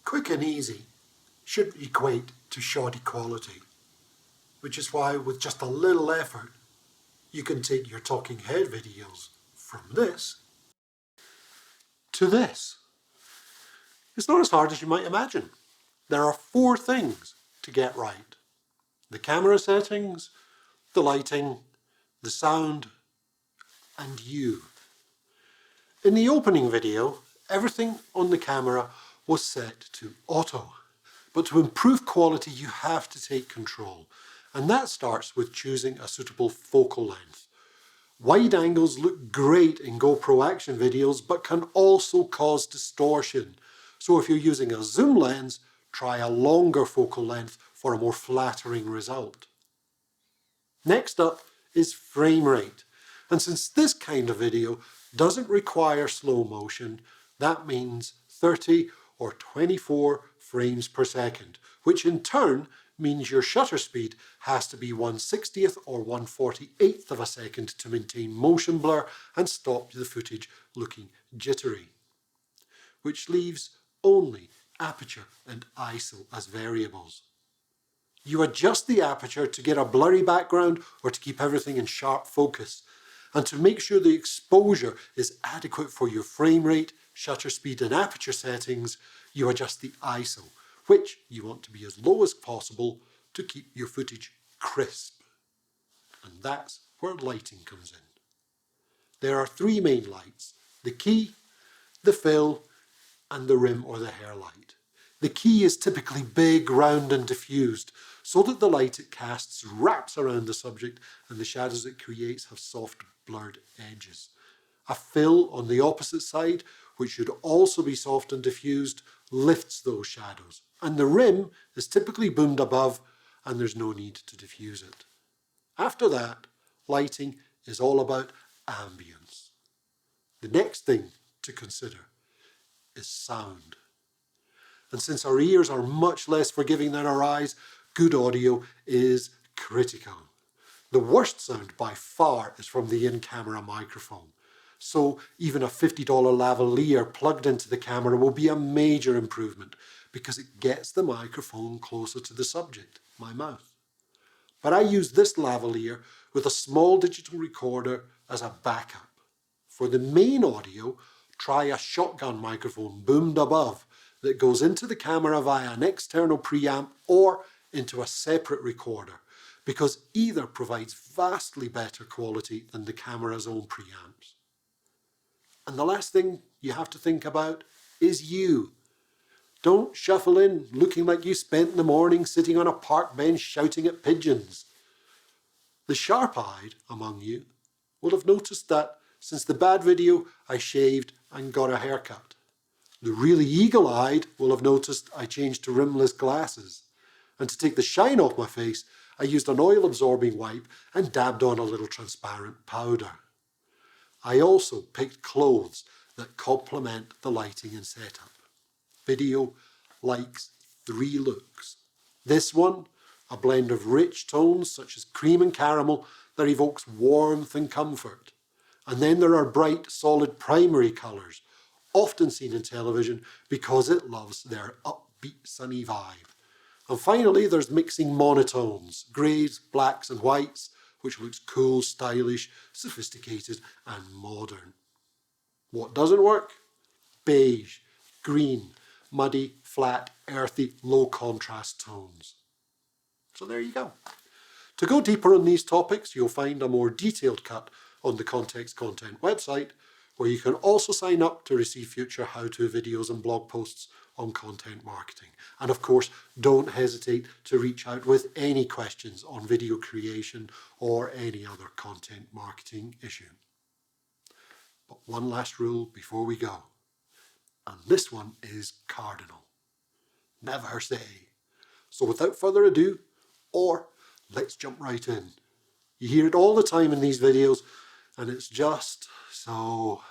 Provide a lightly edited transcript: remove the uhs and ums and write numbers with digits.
Quick and easy should equate to shoddy quality, which is why with just a little effort you can take your talking head videos from this to this. It's not as hard as you might imagine. There are 4 things to get right: the camera settings, the lighting, the sound, and you. In the opening video, everything on the camera was set to auto. But to improve quality, you have to take control. And that starts with choosing a suitable focal length. Wide angles look great in GoPro action videos, but can also cause distortion. So if you're using a zoom lens, try a longer focal length for a more flattering result. Next up is frame rate. And since this kind of video doesn't require slow motion, that means 30 or 24 frames per second, which in turn means your shutter speed has to be 1/60th or 1/48th of a second to maintain motion blur and stop the footage looking jittery. Which leaves only aperture and ISO as variables. You adjust the aperture to get a blurry background or to keep everything in sharp focus. And to make sure the exposure is adequate for your frame rate, shutter speed and aperture settings, you adjust the ISO, which you want to be as low as possible to keep your footage crisp. And that's where lighting comes in. There are 3 main lights: the key, the fill, and the rim or the hair light. The key is typically big, round and diffused, so that the light it casts wraps around the subject and the shadows it creates have soft, blurred edges. A fill on the opposite side, which should also be soft and diffused, lifts those shadows. And the rim is typically boomed above and there's no need to diffuse it. After that, lighting is all about ambience. The next thing to consider is sound. And since our ears are much less forgiving than our eyes, good audio is critical. The worst sound by far is from the in-camera microphone. So even a $50 lavalier plugged into the camera will be a major improvement because it gets the microphone closer to the subject, my mouth. But I use this lavalier with a small digital recorder as a backup. For the main audio, try a shotgun microphone boomed above that goes into the camera via an external preamp or into a separate recorder, because either provides vastly better quality than the camera's own preamps. And the last thing you have to think about is you. Don't shuffle in looking like you spent the morning sitting on a park bench shouting at pigeons. The sharp-eyed among you will have noticed that since the bad video I shaved and got a haircut. The really eagle-eyed will have noticed I changed to rimless glasses. And to take the shine off my face, I used an oil-absorbing wipe and dabbed on a little transparent powder. I also picked clothes that complement the lighting and setup. Video likes 3 looks. This one, a blend of rich tones such as cream and caramel that evokes warmth and comfort. And then there are bright, solid primary colours, often seen in television because it loves their upbeat, sunny vibe. And finally, there's mixing monotones, greys, blacks and whites, which looks cool, stylish, sophisticated and modern. What doesn't work? Beige, green, muddy, flat, earthy, low contrast tones. So there you go. To go deeper on these topics, you'll find a more detailed cut on the Context Content website, where you can also sign up to receive future how-to videos and blog posts on content marketing. And of course, don't hesitate to reach out with any questions on video creation or any other content marketing issue. But one last rule before we go, and this one is cardinal. Never say. So without further ado, let's jump right in. You hear it all the time in these videos, and it's just so